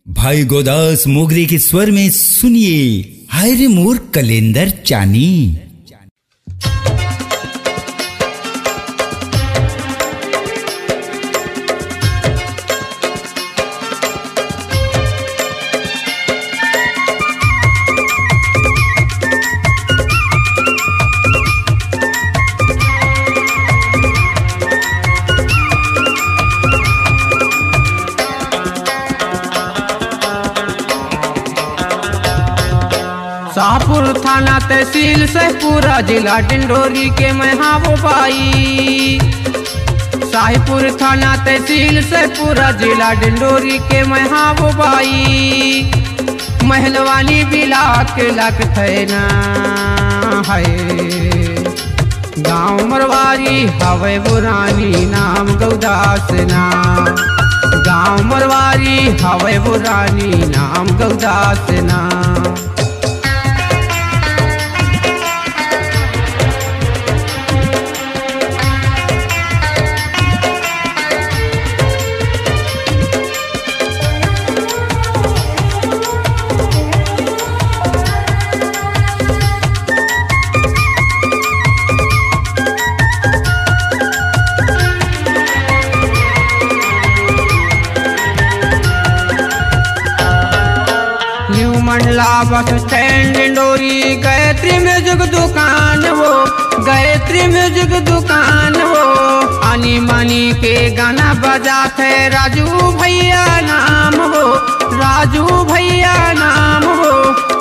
भाई गोदास मोगरे के स्वर में सुनिए हाय रे मोर कलेंदर चानी। शाहपुर थाना तहसील से पूरा जिला डिंडोरी के मैं हाँ वो भाई। शाहपुर थाना तहसील से पूरा जिला डिंडोरी के मैं हाँ वो भाई। महलवानी बिलाक लक थे ना है गाँव मरवारी हवे बुरानी नाम गौदास ना। गाँव मरवारी हवे बुरानी नाम गौदास ना। Mandla bus stand Dindori Gayatri music दुकान वो गायत्री म्यूजिक दुकान वो आनी मानी के गाना बजाते राजू भैया नाम हो। राजू भैया नाम हो।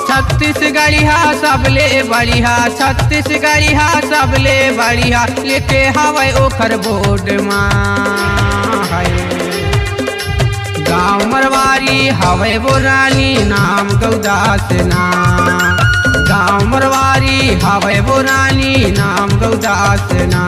छत्तीसगढ़िया सबले बढ़िया छत्तीसगढ़िया सबले बढ़िया लेके हवे ओखर बोर्ड माँ। गाँव मरवारी हवे बुरानी नाम गौदास ना। गाँव मरवारी हवे बुरानी नाम गौदास ना।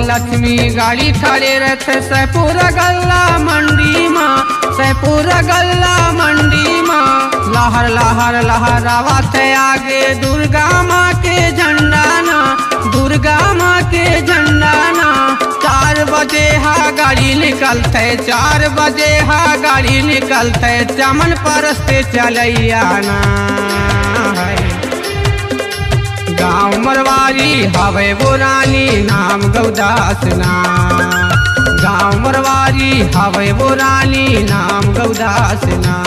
लक्ष्मी गाड़ी खड़े रहते सहपुर गल्ला मंडी माँ। सहपुर गल्ला मंडी माँ लहर लहर लहरावा थे आगे दुर्गा माँ के झंडा ना। दुर्गा माँ के झंडा ना। 4 बजे हा गाड़ी निकलते 4 बजे हा गाड़ी निकलते चमन परस्ते चलैया ना। गाँव मरवारी हवे बुरानी नाम गौदास ना। गाँव मरवारी हवे बुरानी नाम गौदास ना।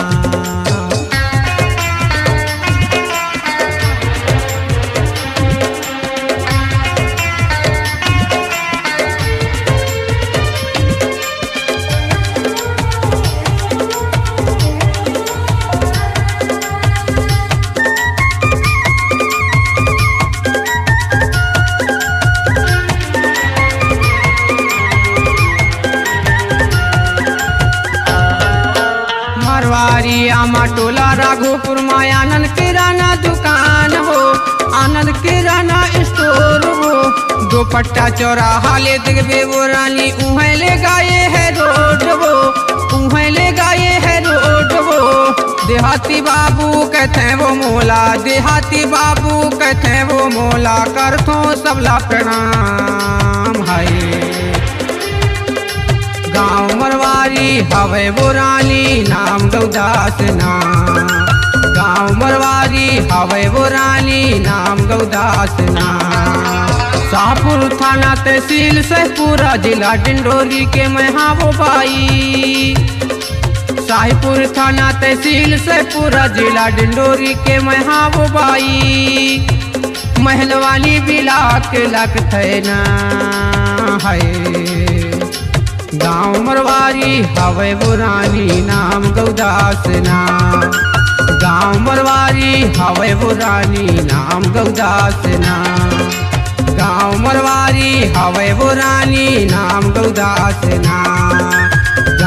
आमा टोला राघोपुर में आनंद किराना दुकान हो। आनंद किराना स्टोर हो। दोपट्टा चौराहा ले देखबे वो रानी उहें ले गाये है रोड वो। उहें ले गाये है रोड वो। देहाती बाबू कहते वो मोला देहाती बाबू कहते वो मोला करथो सबला प्रणाम है। गाँव मरवारी हवे बुरानी नाम गौदास ना। गाँव मरवारी हवे बुरानी नाम गौदास ना। शाहपुर थाना तहसील से पूरा जिला डिंडोरी के मैं हाँ वो भाई। शाहपुर थाना तहसील से पूरा जिला डिंडोरी के मैं हाँ वो भाई। महलवानी बिलाक लक थे ना है गाँव मरवारी हवे बुरानी नाम गौदास ना। गाँव मरवारी हवे बुरानी नाम गौदास ना। गाँव मरवारी हवे बुरानी नाम गौदास ना।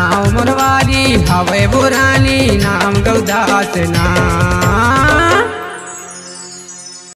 नाम मोरवारी हवे बुरानी नाम गौदास नाम।